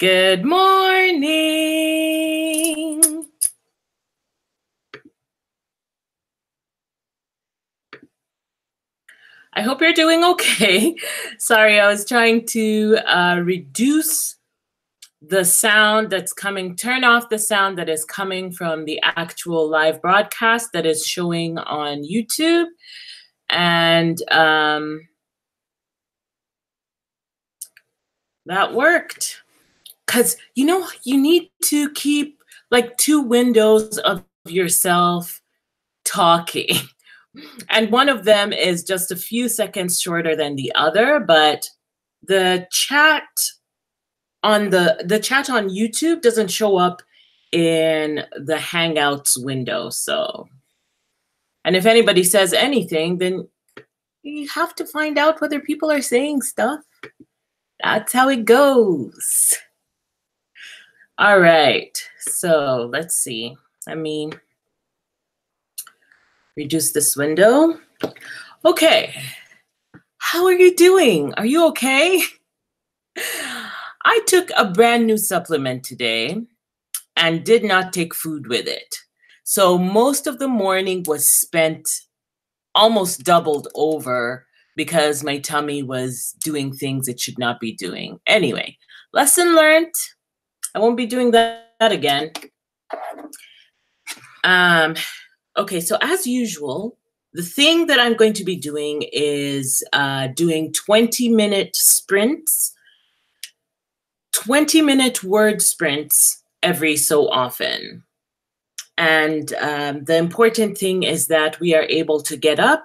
Good morning. I hope you're doing okay. Sorry, I was trying to reduce the sound that's coming, turn off the sound that is coming from the actual live broadcast that is showing on YouTube. And that worked. Because, you need to keep like 2 windows of yourself talking. And one of them is just a few seconds shorter than the other, but the chat on the chat on YouTube doesn't show up in the Hangouts window. So, and if anybody says anything, then you have to find out whether people are saying stuff. That's how it goes. All right, so let's see. Let me reduce this window. Okay, how are you doing? Are you okay? I took a brand new supplement today and did not take food with it. So most of the morning was spent almost doubled over because my tummy was doing things it should not be doing. Anyway, lesson learned. I won't be doing that again. Okay, so as usual, the thing that I'm going to be doing is doing 20-minute sprints, 20-minute word sprints every so often. And the important thing is that we are able to get up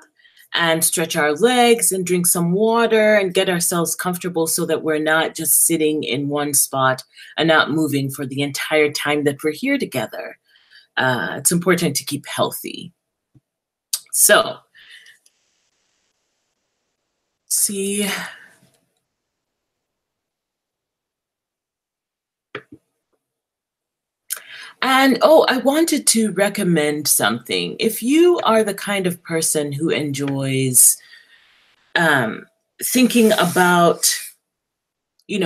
and stretch our legs and drink some water and get ourselves comfortable so that we're not just sitting in one spot and not moving for the entire time that we're here together. It's important to keep healthy. So, see. And I wanted to recommend something. If you are the kind of person who enjoys thinking about,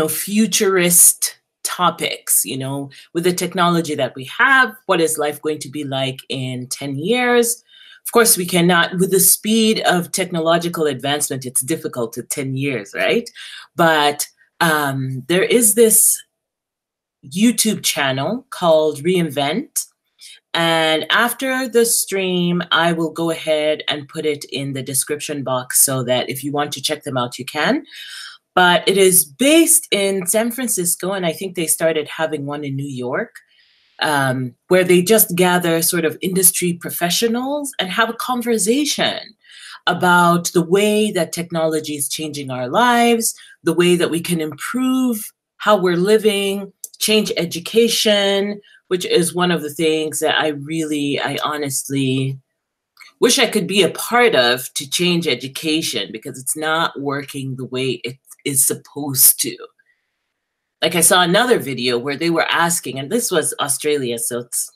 futurist topics, with the technology that we have, what is life going to be like in 10 years? Of course, we cannot, with the speed of technological advancement, it's difficult to 10 years, right? But there is this YouTube channel called Reinvent. And after the stream, I will go ahead and put it in the description box so that if you want to check them out, you can. But it is based in San Francisco, and I think they started having one in New York, where they just gather sort of industry professionals and have a conversation about the way that technology is changing our lives, the way that we can improve how we're living, change education, which is one of the things that I honestly wish I could be a part of to change education, because it's not working the way it is supposed to. Like, I saw another video where they were asking, and this was Australia, so it's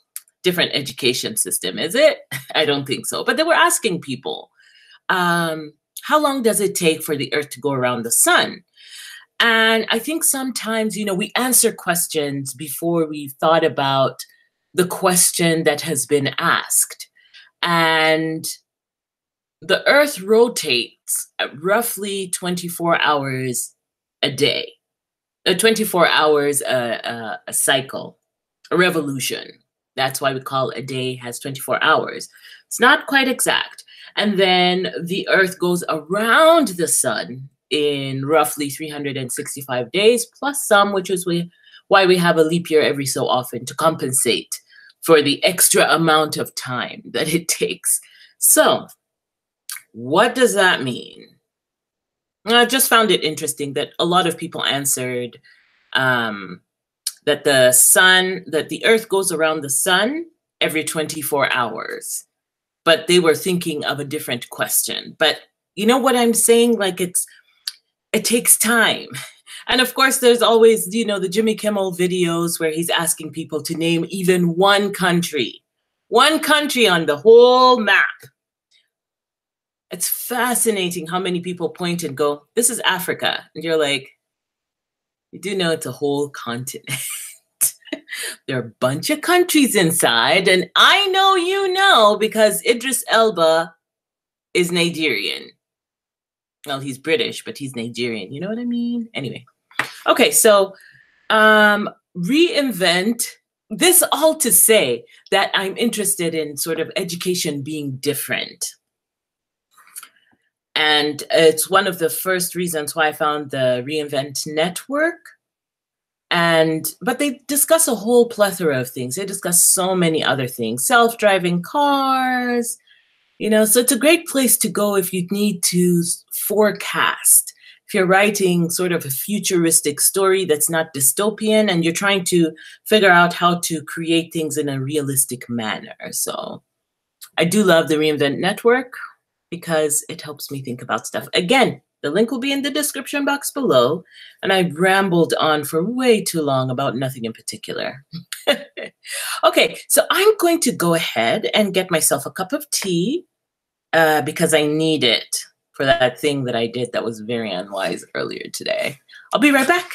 different education system, is it? I don't think so. But they were asking people, how long does it take for the Earth to go around the sun? And I think sometimes, we answer questions before we've thought about the question that has been asked. And the Earth rotates at roughly 24 hours a day, 24 hours a cycle, a revolution. That's why we call a day has 24 hours. It's not quite exact. And then the Earth goes around the sun in roughly 365 days, plus some, which is why we have a leap year every so often to compensate for the extra amount of time that it takes. So, what does that mean? I just found it interesting that a lot of people answered that the Earth goes around the sun every 24 hours, but they were thinking of a different question. But you know what I'm saying? Like, it takes time. And of course, there's always, the Jimmy Kimmel videos where he's asking people to name even one country on the whole map. It's fascinating how many people point and go, this is Africa. And you're like, You do know it's a whole continent. There are a bunch of countries inside, and I know you know because Idris Elba is Nigerian. Well, he's British, but he's Nigerian. You know what I mean? Anyway. Okay, so reinvent. This all to say that I'm interested in sort of education being different. And it's one of the first reasons why I found the reInvent network. But they discuss a whole plethora of things. They discuss so many other things, self-driving cars, you know, so it's a great place to go if you need to forecast. If you're writing sort of a futuristic story that's not dystopian and you're trying to figure out how to create things in a realistic manner. So I do love the reInvent network because it helps me think about stuff. Again, the link will be in the description box below. And I rambled on for way too long about nothing in particular. Okay, so I'm going to go ahead and get myself a cup of tea because I need it for that thing that I did that was very unwise earlier today. I'll be right back.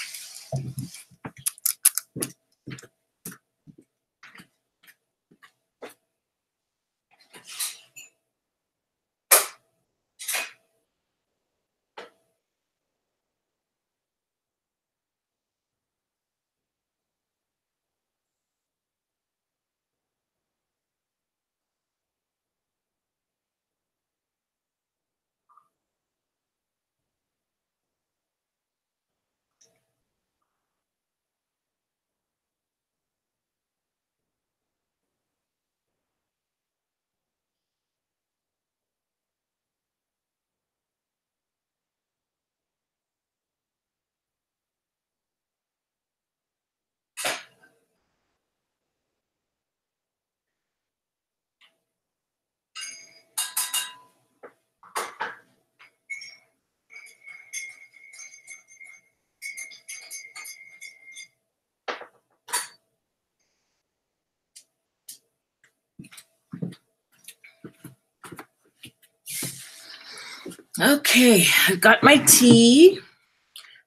Okay, I've got my tea.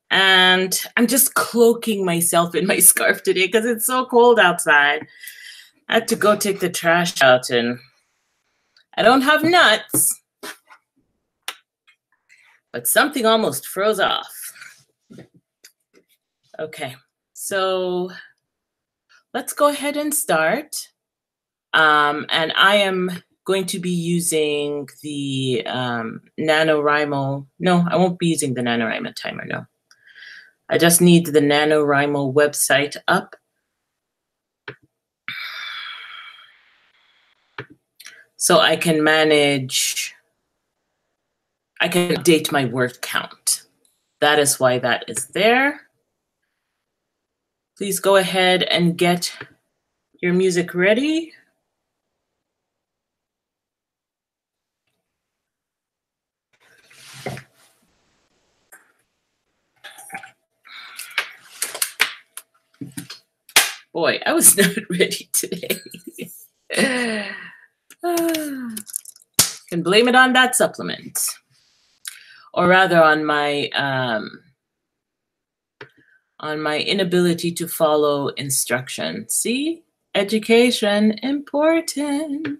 And I'm just cloaking myself in my scarf today because it's so cold outside. I had to go take the trash out and I don't have nuts, but something almost froze off. Okay, so let's go ahead and start. And I am going to be using the NaNoWriMo. No, I won't be using the NaNoWriMo timer, no. I just need the NaNoWriMo website up. So I can manage, I can update my word count. That is why that is there. Please go ahead and get your music ready. Boy, I was not ready today. Can blame it on that supplement. Or rather on my inability to follow instructions. See? Education, important.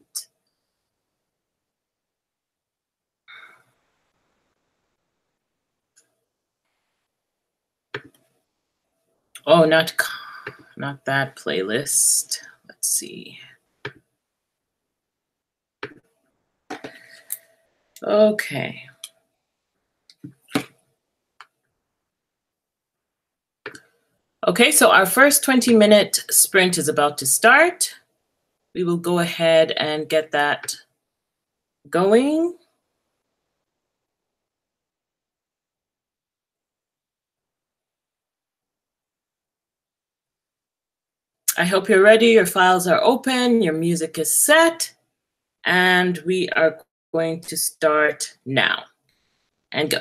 Oh, not that playlist. Let's see. Okay. Okay, so our first 20-minute sprint is about to start. We will go ahead and get that going. I hope you're ready, your files are open, your music is set, and we are going to start now. And go.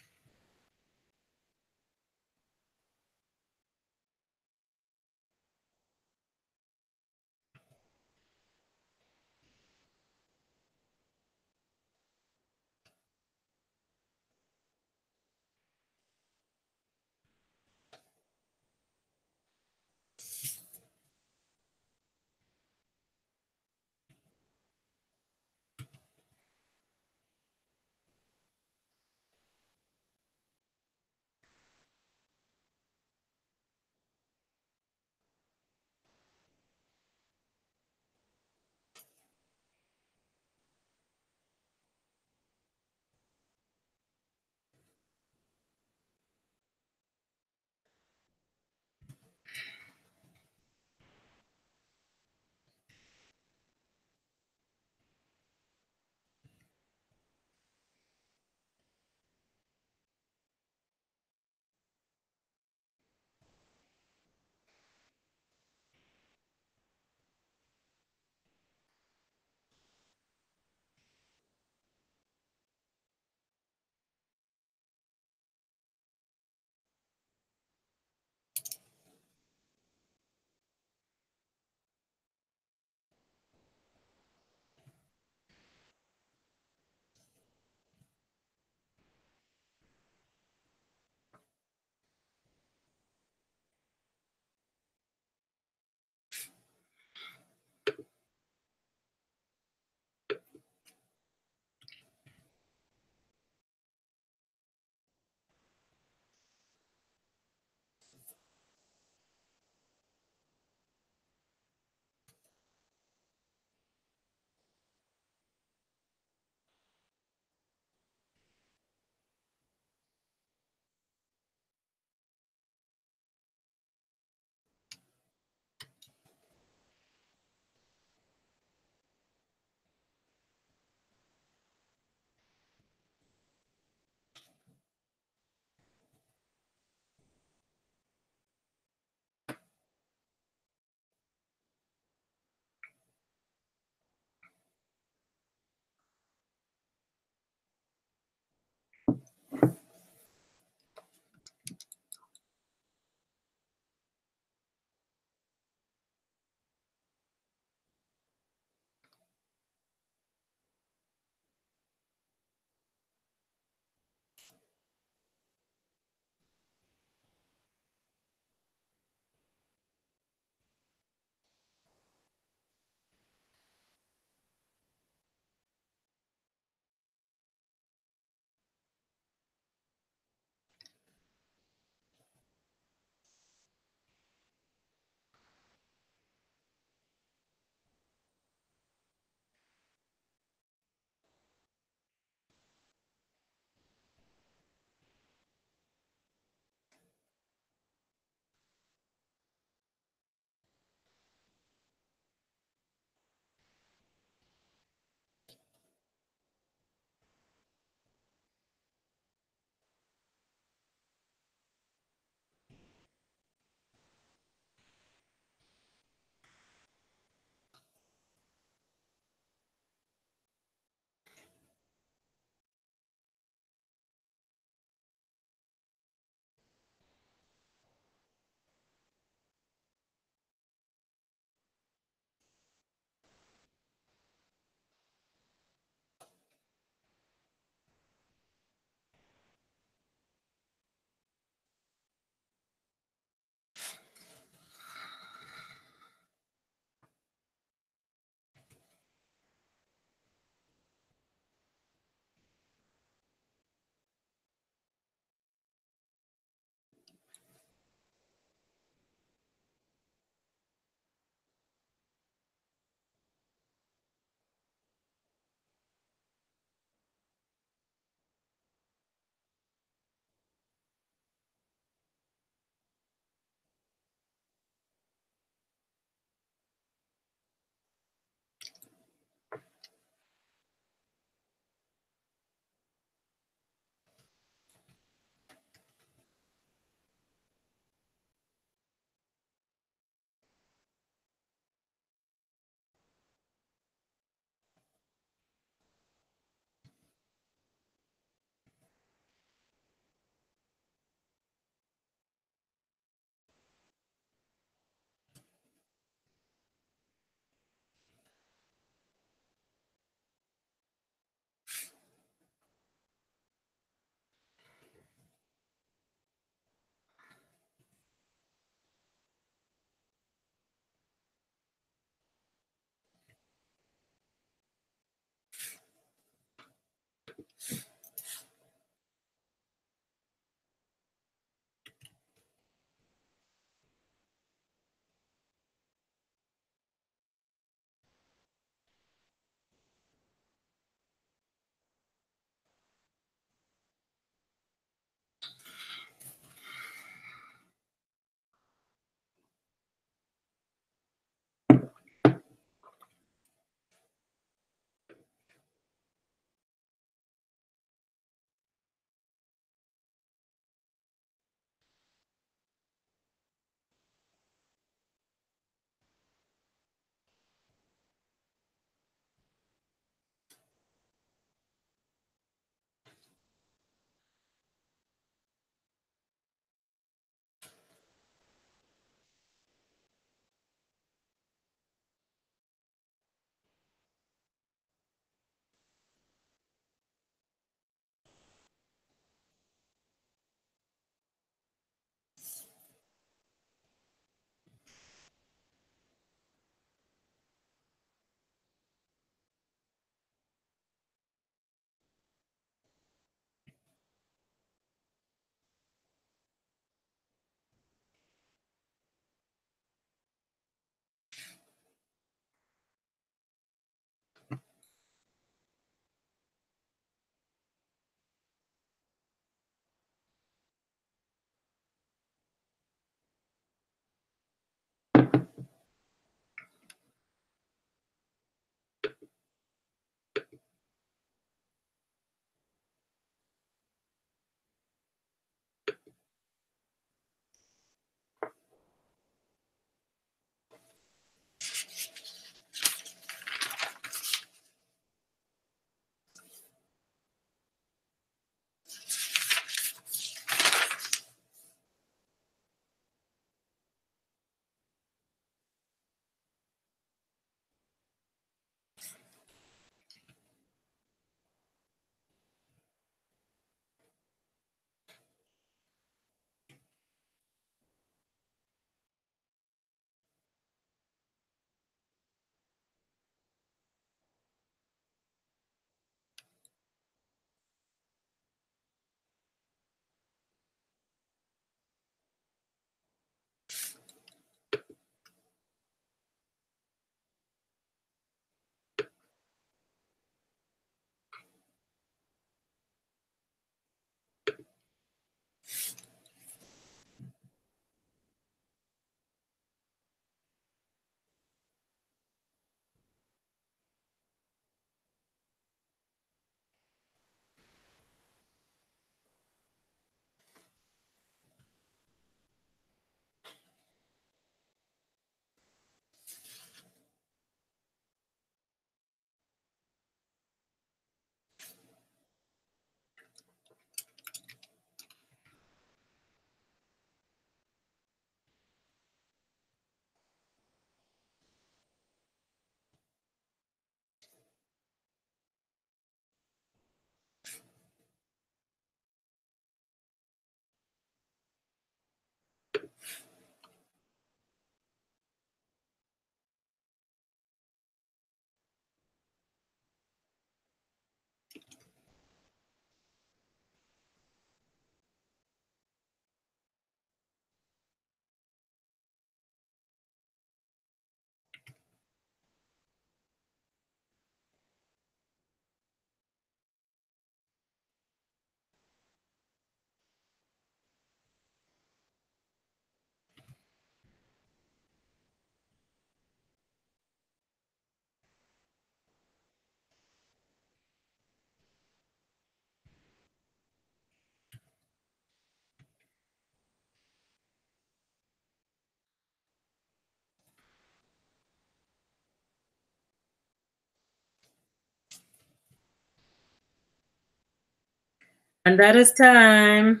And that is time.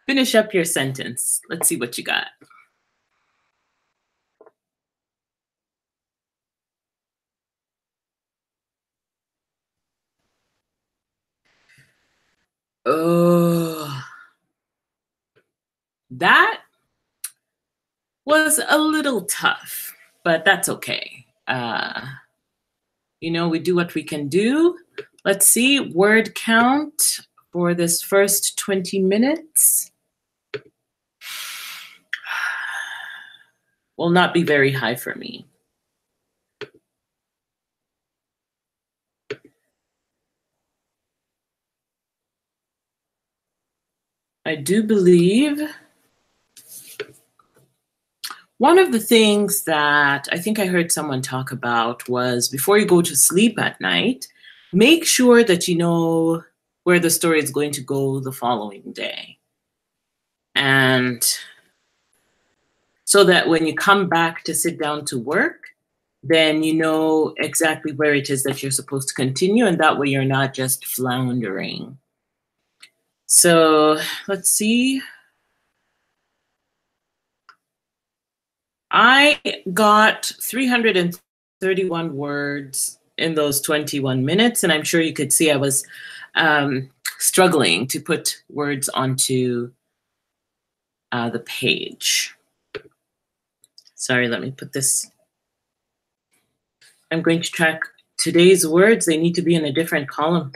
Finish up your sentence. Let's see what you got. Oh, that was a little tough, but that's okay. You know, we do what we can do. Let's see, word count for this first 20 minutes will not be very high for me. I do believe one of the things that I think I heard someone talk about was before you go to sleep at night, make sure that you know where the story is going to go the following day. And so that when you come back to sit down to work, then you know exactly where it is that you're supposed to continue, and that way you're not just floundering. So let's see. I got 331 words in those 21 minutes, and I'm sure you could see I was struggling to put words onto the page. Sorry, let me put this. I'm going to track today's words. They need to be in a different column.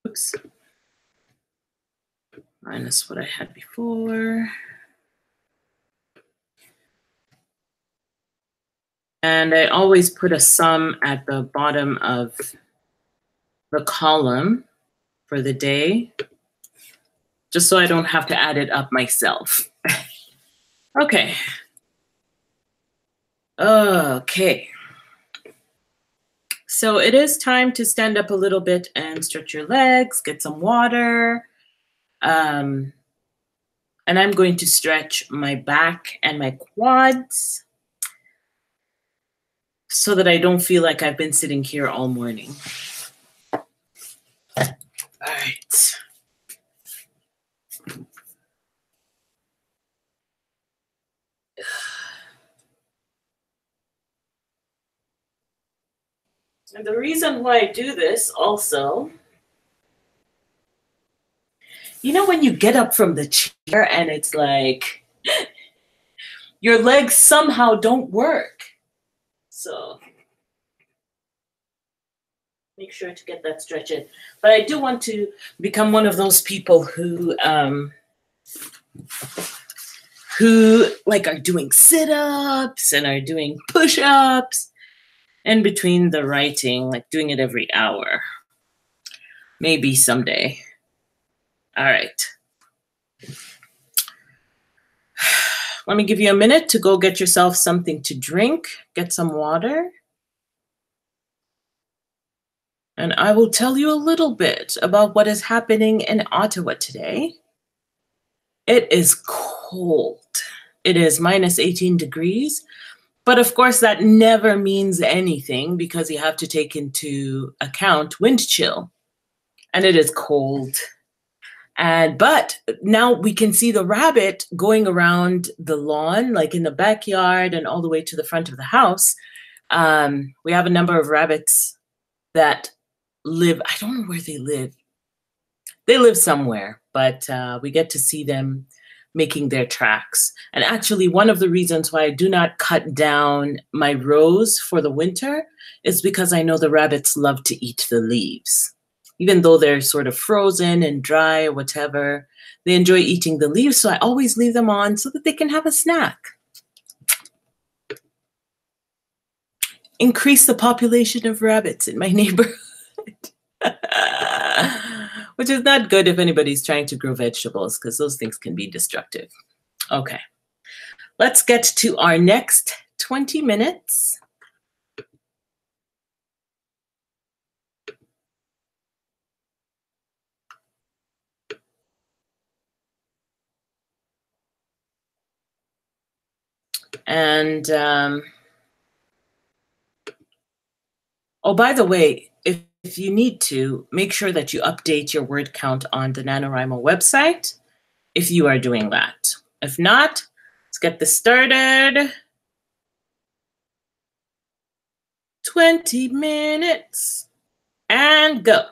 Oops. Minus what I had before. And I always put a sum at the bottom of the column for the day, just so I don't have to add it up myself. Okay. Okay. So it is time to stand up a little bit and stretch your legs, get some water. And I'm going to stretch my back and my quads so that I don't feel like I've been sitting here all morning. All right. And the reason why I do this also, you know, when you get up from the chair and it's like your legs somehow don't work. So make sure to get that stretch in. But I do want to become one of those people who like are doing sit-ups and are doing push-ups in between the writing, like doing it every hour. Maybe someday. All right. Let me give you a minute to go get yourself something to drink, get some water. And I will tell you a little bit about what is happening in Ottawa today. It is cold. It is minus 18 degrees. But of course, that never means anything because you have to take into account wind chill. And it is cold. But now we can see the rabbit going around the lawn, like in the backyard and all the way to the front of the house. We have a number of rabbits that live, I don't know where they live. They live somewhere, but we get to see them making their tracks. And actually, one of the reasons why I do not cut down my rows for the winter is because I know the rabbits love to eat the leaves. Even though they're sort of frozen and dry or whatever, they enjoy eating the leaves. So I always leave them on so that they can have a snack. Increase the population of rabbits in my neighborhood. Which is not good if anybody's trying to grow vegetables because those things can be destructive. Okay, let's get to our next 20 minutes. And Oh, by the way, if you need to, make sure that you update your word count on the NaNoWriMo website if you are doing that. If not, let's get this started. 20 minutes and go.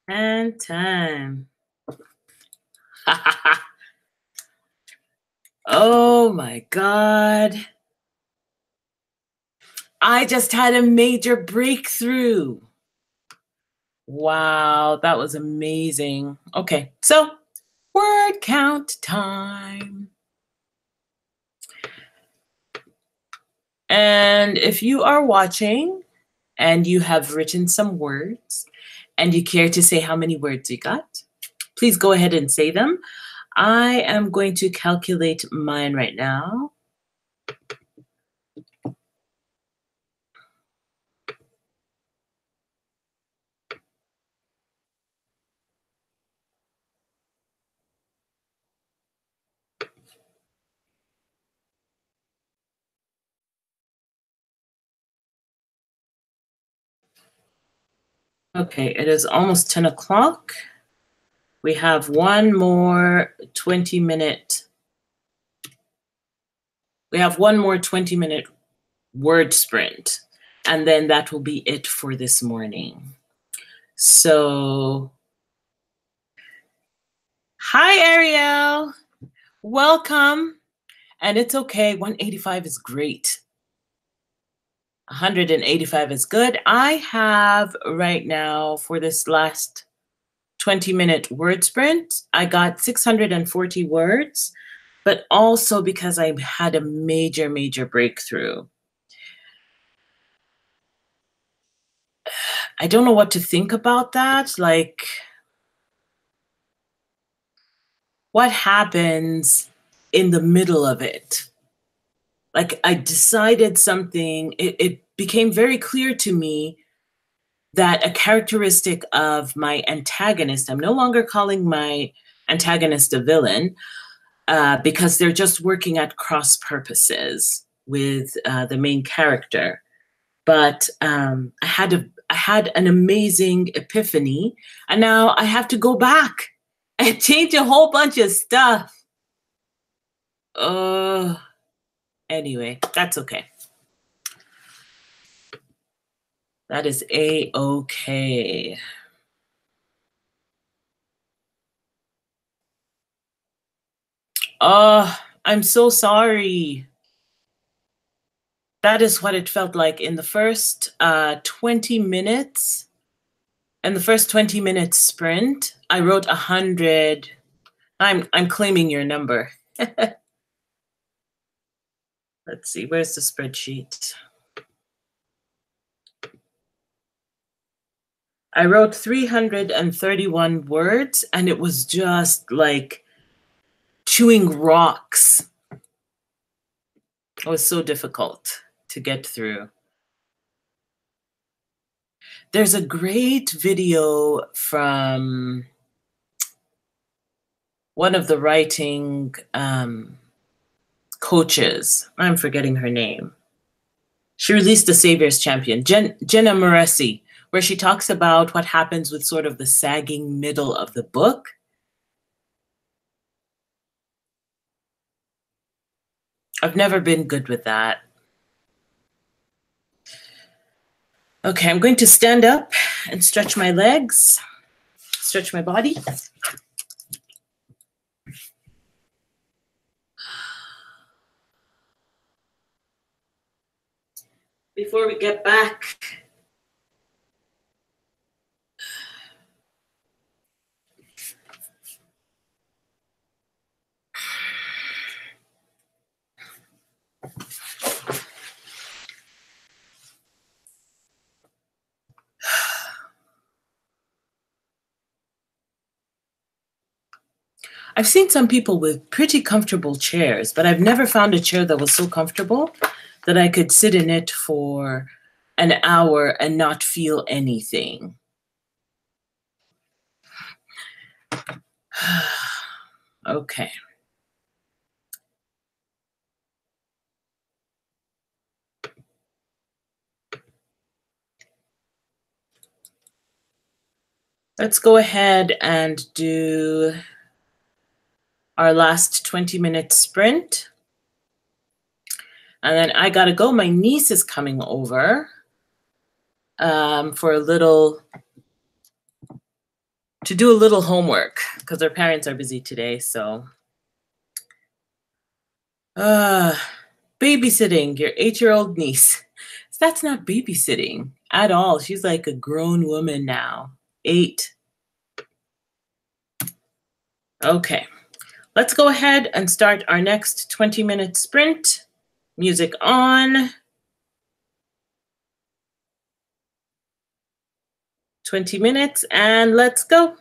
And time. Oh my God. I just had a major breakthrough. Wow, that was amazing. Okay, so word count time. And if you are watching and you have written some words and you care to say how many words you got, please go ahead and say them. I am going to calculate mine right now. Okay, it is almost 10 o'clock. We have one more 20-minute. We have one more 20-minute word sprint, and then that will be it for this morning. So, hi, Ariel. Welcome. And it's okay. 185 is great. 185 is good. I have right now for this last 20-minute word sprint, I got 640 words, but also because I had a major, major breakthrough. I don't know what to think about that. Like, what happens in the middle of it? Like, I decided something, it became very clear to me that a characteristic of my antagonist, I'm no longer calling my antagonist a villain, because they're just working at cross purposes with the main character. But I had an amazing epiphany, and now I have to go back and change a whole bunch of stuff. Anyway, that's okay. That is A-okay. Oh, I'm so sorry. That is what it felt like in the first 20 minutes. In the first 20-minute sprint, I wrote 100. I'm claiming your number. Let's see, where's the spreadsheet? I wrote 331 words, and it was just like chewing rocks. It was so difficult to get through. There's a great video from one of the writing coaches. I'm forgetting her name. She released The Savior's Champion, Jenna Moresi, where she talks about what happens with sort of the sagging middle of the book. I've never been good with that. Okay, I'm going to stand up and stretch my legs, stretch my body. Before we get back, I've seen some people with pretty comfortable chairs, but I've never found a chair that was so comfortable that I could sit in it for an hour and not feel anything. Okay. Let's go ahead and do our last 20-minute sprint. And then I gotta go. My niece is coming over for a little to do a little homework because our parents are busy today. So, babysitting your 8-year-old niece. That's not babysitting at all. She's like a grown woman now. 8. Okay, let's go ahead and start our next 20-minute sprint. Music on. 20 minutes, and let's go.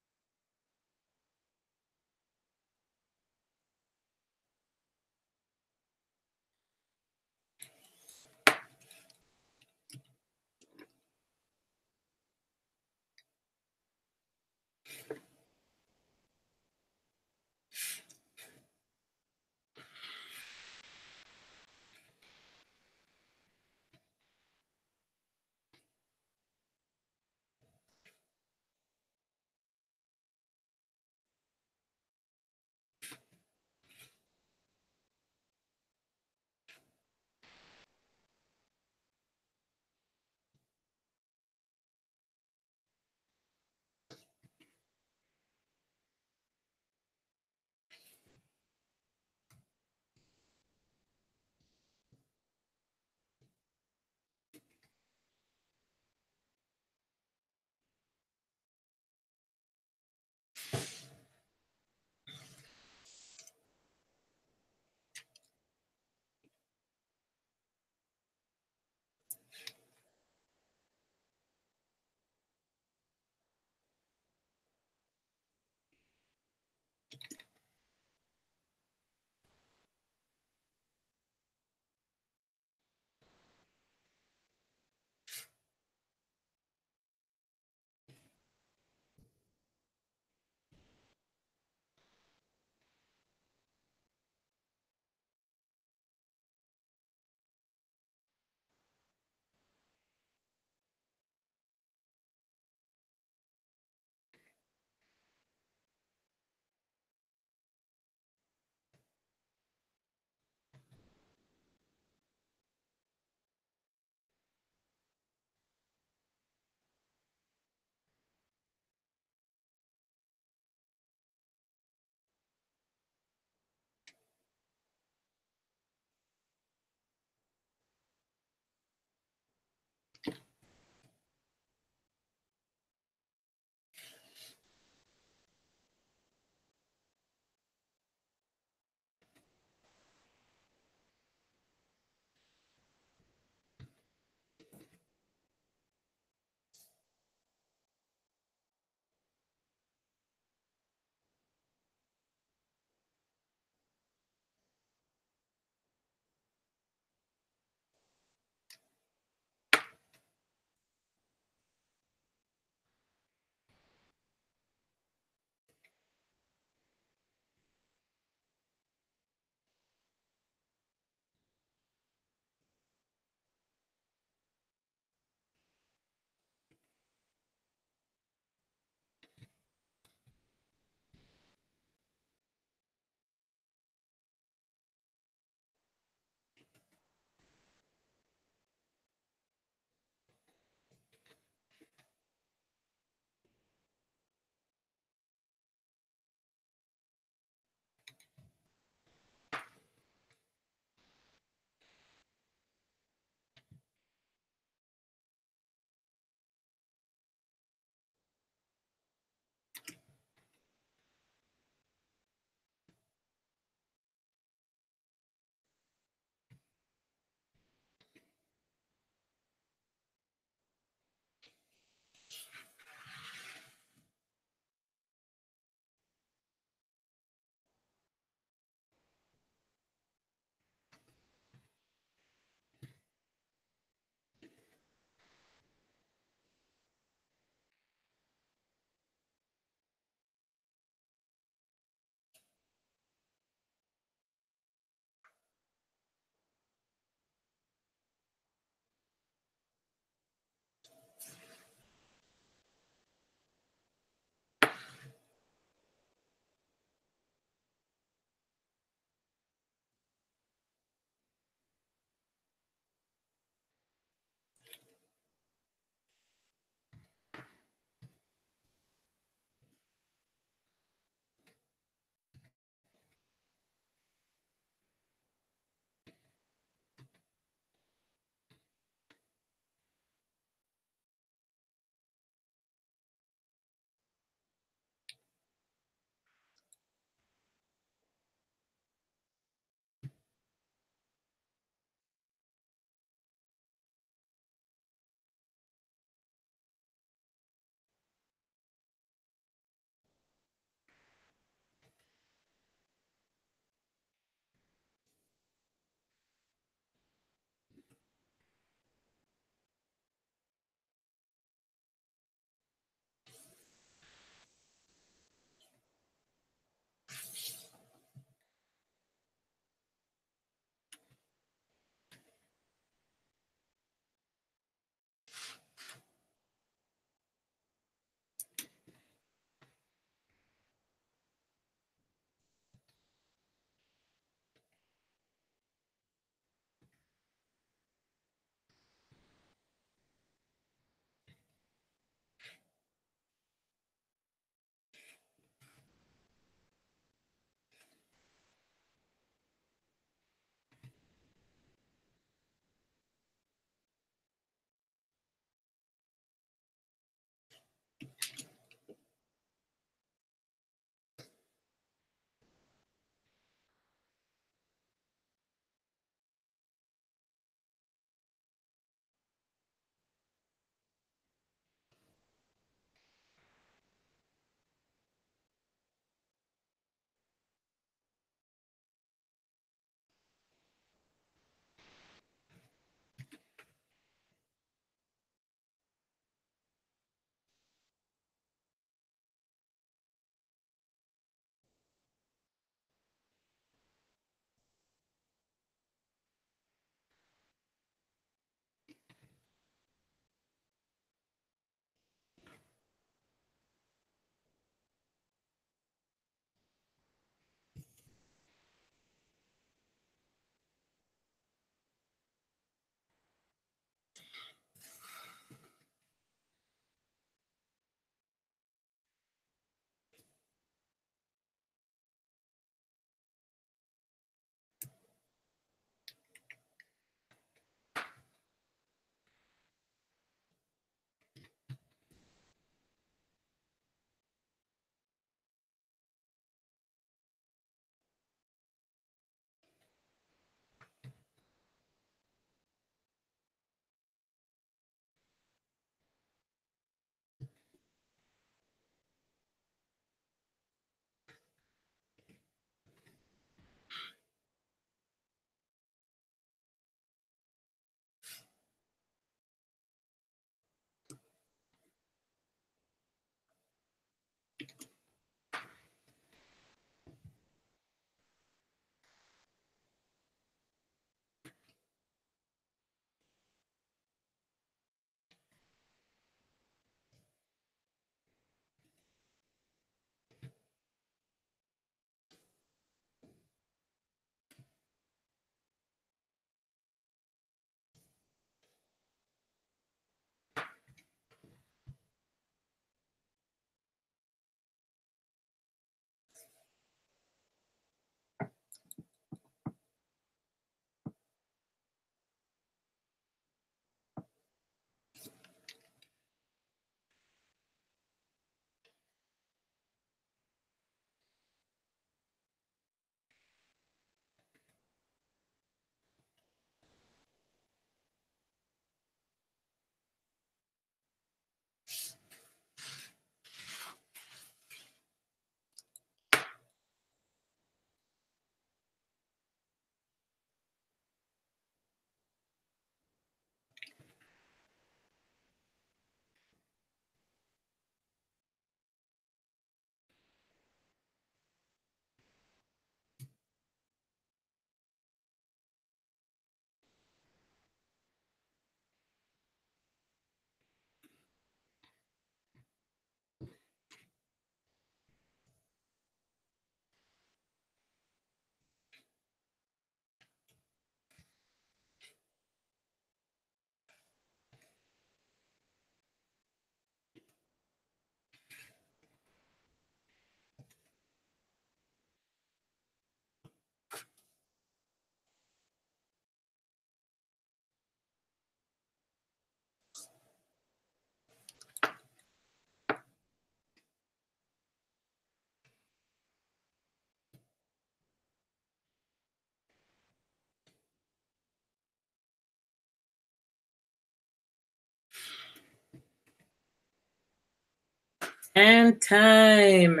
And time.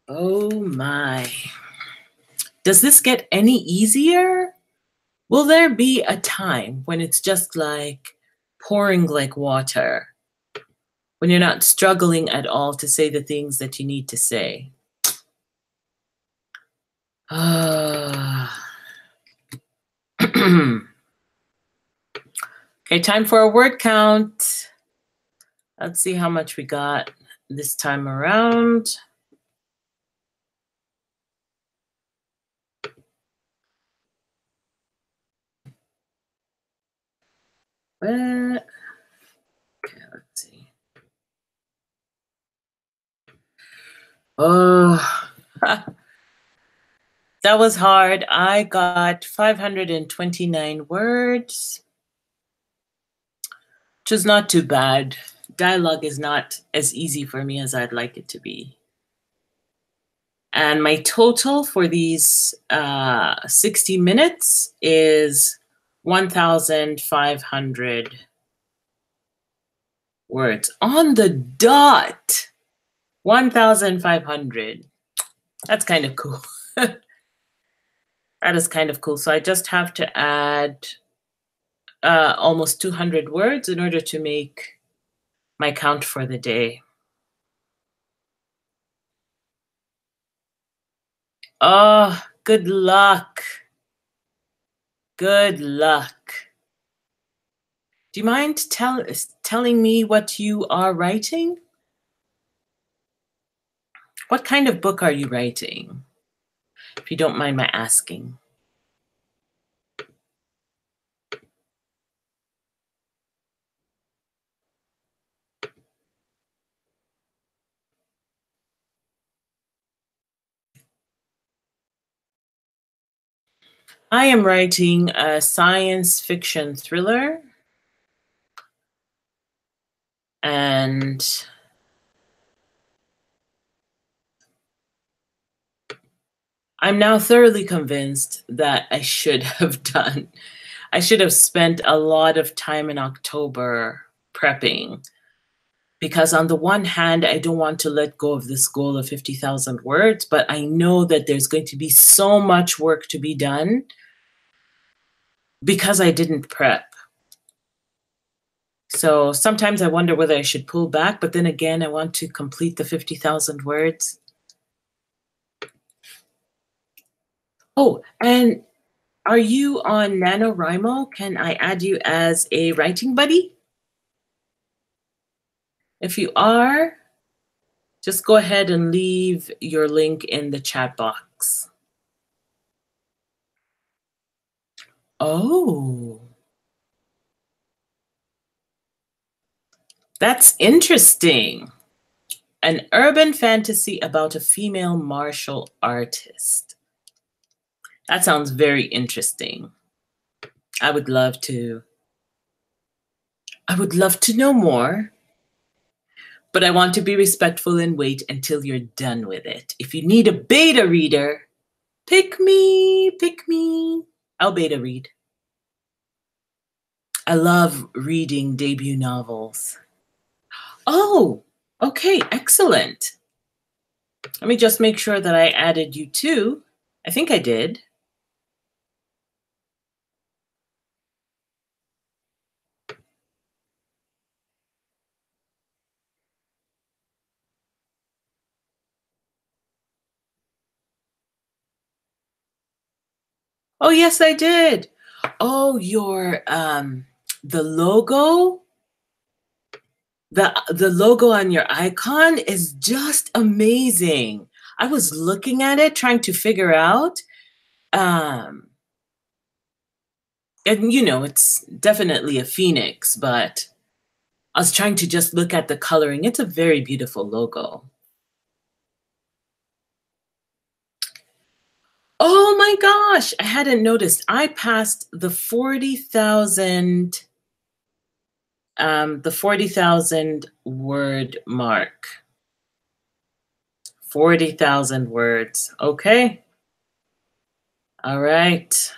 Oh my. Does this get any easier? Will there be a time when it's just like pouring like water? When you're not struggling at all to say the things that you need to say? Okay, time for a word count. Let's see how much we got this time around. Okay, let's see. Oh, that was hard. I got 529 words, which is not too bad. Dialogue is not as easy for me as I'd like it to be. And my total for these 60 minutes is 1,500 words on the dot. 1,500. That's kind of cool. That is kind of cool. So I just have to add almost 200 words in order to make my count for the day. Oh, good luck. Good luck. Do you mind telling me what you are writing? What kind of book are you writing? If you don't mind my asking. I am writing a science fiction thriller. And I'm now thoroughly convinced that I should have spent a lot of time in October prepping. Because on the one hand, I don't want to let go of this goal of 50,000 words, but I know that there's going to be so much work to be done because I didn't prep. So sometimes I wonder whether I should pull back, but then again, I want to complete the 50,000 words. Oh, and are you on NaNoWriMo? Can I add you as a writing buddy? If you are, just go ahead and leave your link in the chat box. Oh, that's interesting. An urban fantasy about a female martial artist. That sounds very interesting. I would love to know more, but I want to be respectful and wait until you're done with it. If you need a beta reader, pick me. I'll beta read. I love reading debut novels. Oh, okay, excellent. Let me just make sure that I added you too. I think I did. Oh, yes, I did. Oh, your the logo, the logo on your icon is just amazing. I was looking at it, trying to figure out, and you know, it's definitely a phoenix, but I was trying to just look at the coloring. It's a very beautiful logo. Oh my gosh, I hadn't noticed. I passed the 40,000 word mark. 40,000 words. Okay. All right.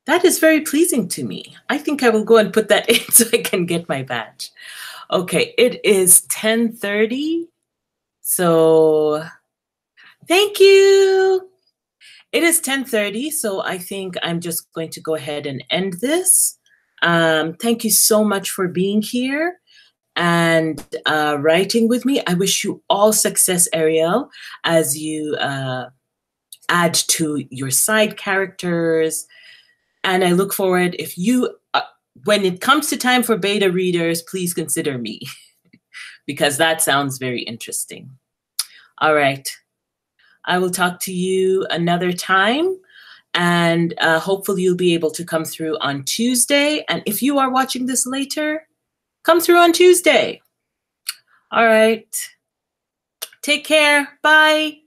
That is very pleasing to me. I think I will go and put that in so I can get my badge. Okay, it is 10:30. So thank you. It is 10:30, so I think I'm just going to go ahead and end this. Thank you so much for being here and writing with me. I wish you all success, Ariel, as you add to your side characters. And I look forward, if you, when it comes to time for beta readers, please consider me because that sounds very interesting. All right. I will talk to you another time, and hopefully you'll be able to come through on Tuesday. And if you are watching this later, come through on Tuesday. All right. Take care. Bye.